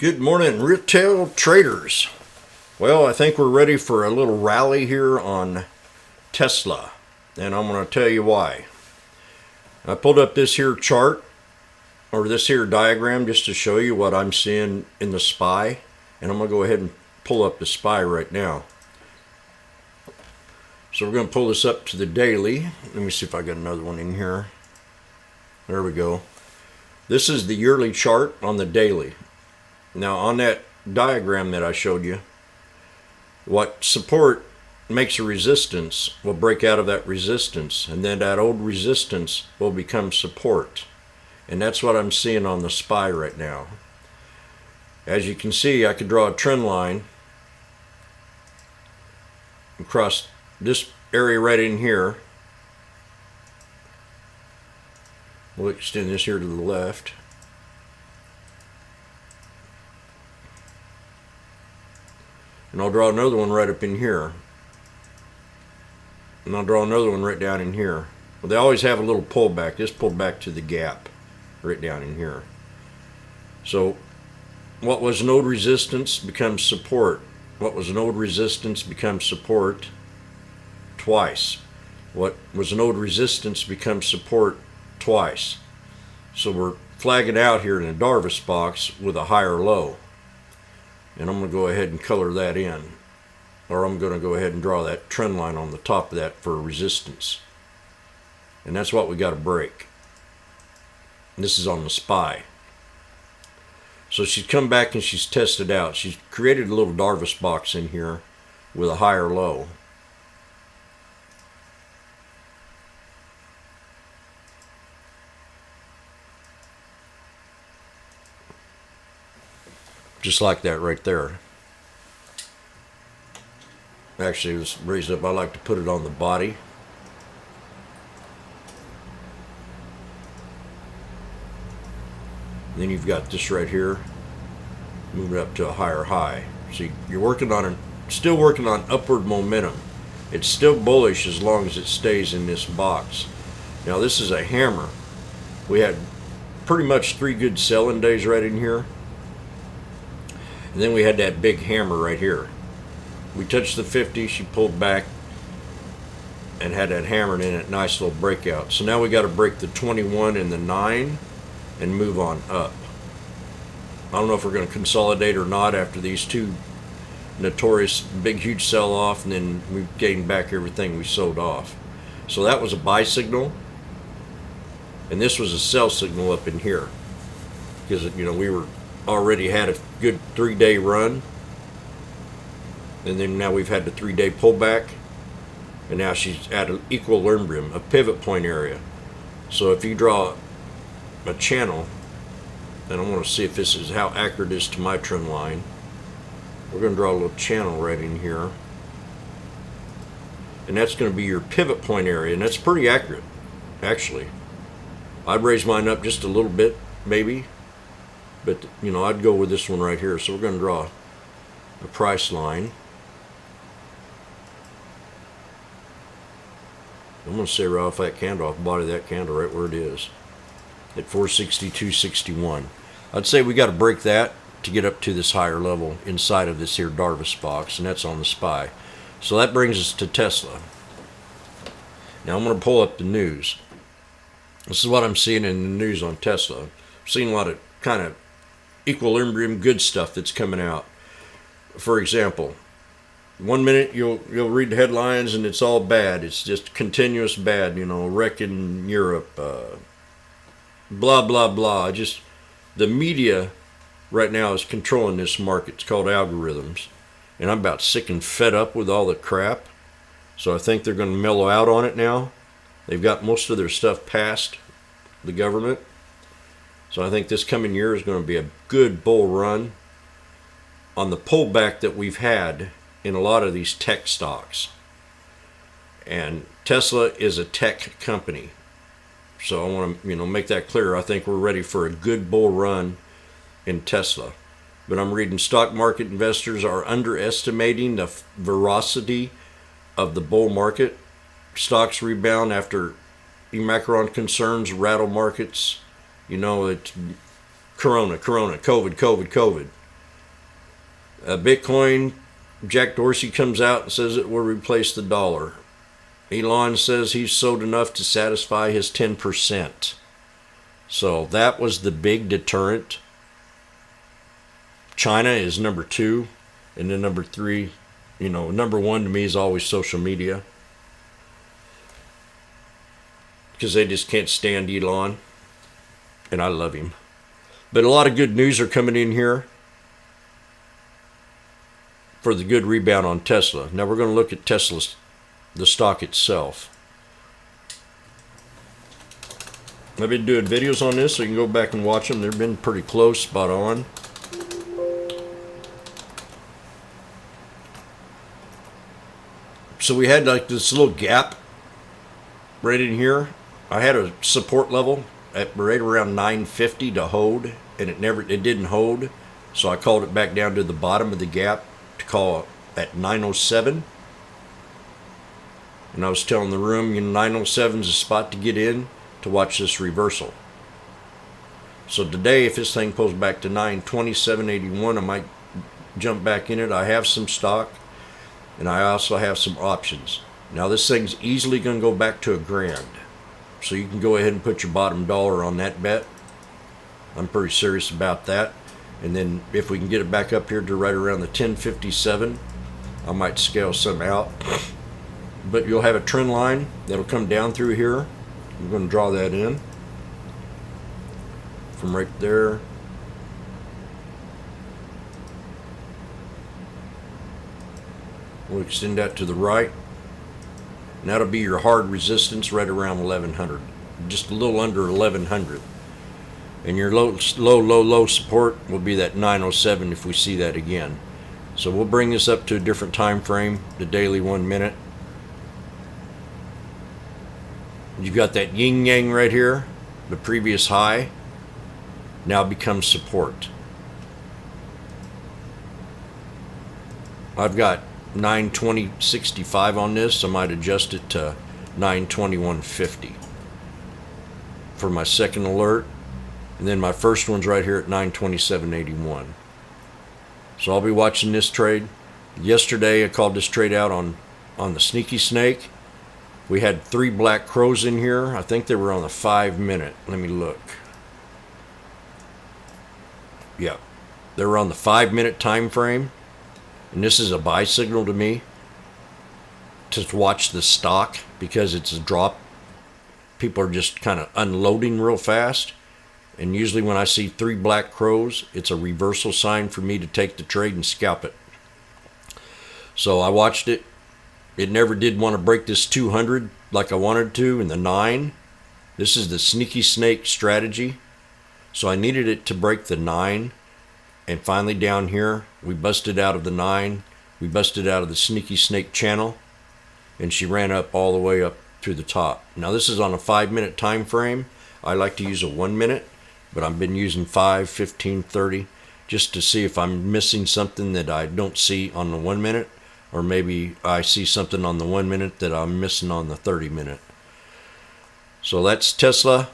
Good morning, retail traders. Well, I think we're ready for a little rally here on Tesla, and I'm going to tell you why. I pulled up this here chart, or this here diagram, just to show you what I'm seeing in the SPY, and I'm going to go ahead and pull up the SPY right now. So we're going to pull this up to the daily. Let me see if I got another one in here. There we go. This is the yearly chart on the daily. Now on that diagram that I showed you, what support makes a resistance will break out of that resistance, and then that old resistance will become support. And that's what I'm seeing on the SPY right now. As you can see, I could draw a trend line across this area right in here. We'll extend this here to the left. And I'll draw another one right up in here. And I'll draw another one right down in here. Well, they always have a little pullback. This pulled back to the gap right down in here. So what was node resistance becomes support. What was node resistance becomes support twice. What was node resistance becomes support twice. So we're flagging out here in a Darvis box with a higher low. And I'm going to go ahead and color that in. Or I'm going to go ahead and draw that trend line on the top of that for resistance. And that's what we got to break. And this is on the SPY. So she's come back and she's tested out. She's created a little Darvis box in here with a higher low. Just like that right there. Actually, let's raise it up. I like to put it on the body. And then you've got this right here. Move it up to a higher high. See, you're still working on upward momentum. It's still bullish as long as it stays in this box. Now this is a hammer. We had pretty much 3 good selling days right in here. And then we had that big hammer right here. We touched the 50, she pulled back and had that hammered in it, nice little breakout. So now we got to break the 21 and the 9 and move on up. I don't know if we're going to consolidate or not after these two notorious big huge sell-off, and then we gained back everything we sold off. So that was a buy signal, and this was a sell signal up in here, because we were already had a good 3-day run, and then now we've had the 3-day pullback, and now she's at an equilibrium, a pivot point area. So if you draw a channel, and I want to see if this is how accurate it is to my trend line. We're going to draw a little channel right in here, and that's going to be your pivot point area, and that's pretty accurate actually. I'd raise mine up just a little bit maybe, but I'd go with this one right here. So we're going to draw a price line. I'm going to say right off that candle, off the body of that candle, right where it is, at 462.61. I'd say we got to break that to get up to this higher level inside of this here Darvis box, and that's on the SPY. So that brings us to Tesla. Now I'm going to pull up the news. This is what I'm seeing in the news on Tesla. I'm seeing a lot of kind of equilibrium good stuff that's coming out. For example, one minute you'll read the headlines and it's all bad. It's just continuous bad, wreck in Europe, blah blah blah. Just the media right now is controlling this market. It's called algorithms, and I'm about sick and fed up with all the crap. So I think they're going to mellow out on it now. They've got most of their stuff past the government. So I think this coming year is going to be a good bull run on the pullback that we've had in a lot of these tech stocks. And Tesla is a tech company. So I want to make that clear. I think we're ready for a good bull run in Tesla. But I'm reading stock market investors are underestimating the veracity of the bull market. Stocks rebound after Omicron concerns rattle markets. It's Corona, COVID. Bitcoin, Jack Dorsey comes out and says it will replace the dollar. Elon says he's sold enough to satisfy his 10%. So that was the big deterrent. China is number 2, and then number 3, number 1 to me is always social media. Because they just can't stand Elon. And I love him. But a lot of good news are coming in here for the good rebound on Tesla. Now we're going to look at Tesla's, the stock itself. I've been doing videos on this, so you can go back and watch them. They've been pretty close, spot on. So we had like this little gap right in here. I had a support level at right around 950 to hold, and it didn't hold. So I called it back down to the bottom of the gap to call at 907. And I was telling the room, 907 is a spot to get in to watch this reversal. So today, if this thing pulls back to 927.81, I might jump back in it. I have some stock, and I also have some options. Now this thing's easily going to go back to $1,000. So you can go ahead and put your bottom dollar on that bet. I'm pretty serious about that. And then if we can get it back up here to right around the 1057, I might scale some out. But you'll have a trend line that'll come down through here. I'm going to draw that in from right there. We'll extend that to the right. And that'll be your hard resistance right around 1100. Just a little under 1100. And your low support will be that 907 if we see that again. So we'll bring this up to a different time frame, the daily 1 minute. You've got that yin yang right here, the previous high, now becomes support. I've got 920.65 on this. I might adjust it to 921.50 for my second alert. And then my first one's right here at 927.81. So I'll be watching this trade. Yesterday I called this trade out on the sneaky snake. We had 3 black crows in here. I think they were on the 5 minute. Let me look. Yeah, they were on the 5 minute time frame. And this is a buy signal to me to watch the stock because it's a drop. People are just kind of unloading real fast. And usually when I see 3 black crows, it's a reversal sign for me to take the trade and scalp it. So I watched it. It never did want to break this 200 like I wanted to in the 9. This is the sneaky snake strategy. So I needed it to break the 9. And finally down here, we busted out of the 9. We busted out of the sneaky snake channel. And she ran up all the way up to the top. Now this is on a 5 minute time frame. I like to use a 1 minute. But I've been using 5, 15, 30 just to see if I'm missing something that I don't see on the 1 minute. Or maybe I see something on the 1 minute that I'm missing on the 30 minute. So that's Tesla.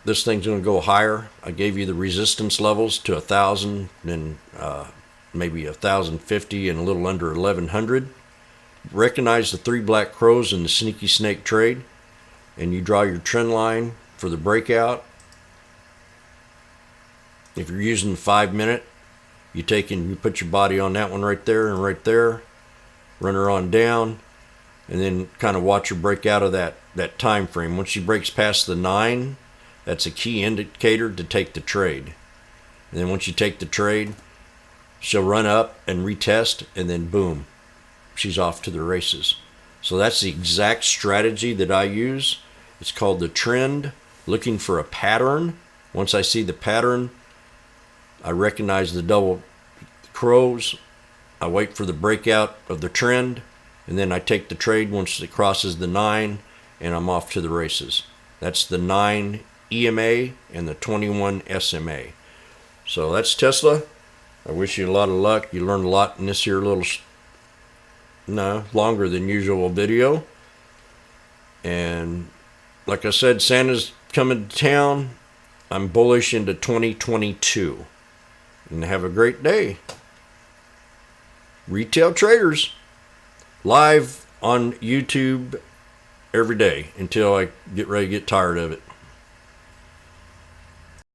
This thing's going to go higher. I gave you the resistance levels to 1,000, then maybe 1,050 and a little under 1,100. Recognize the 3 black crows in the sneaky snake trade. And you draw your trend line for the breakout. If you're using the 5 minute, you put your body on that one right there and right there. Run her on down, and then kind of watch her break out of that time frame. Once she breaks past the 9, that's a key indicator to take the trade. And then once you take the trade, she'll run up and retest, and then boom, she's off to the races. So that's the exact strategy that I use. It's called the trend, looking for a pattern. Once I see the pattern, I recognize the double crows. I wait for the breakout of the trend, and then I take the trade once it crosses the 9, and I'm off to the races. That's the 9 EMA and the 21 SMA. So that's Tesla. I wish you a lot of luck. You learned a lot in this here little, longer than usual video. And like I said, Santa's coming to town. I'm bullish into 2022. And have a great day. Retail traders, live on YouTube every day until I get ready to get tired of it.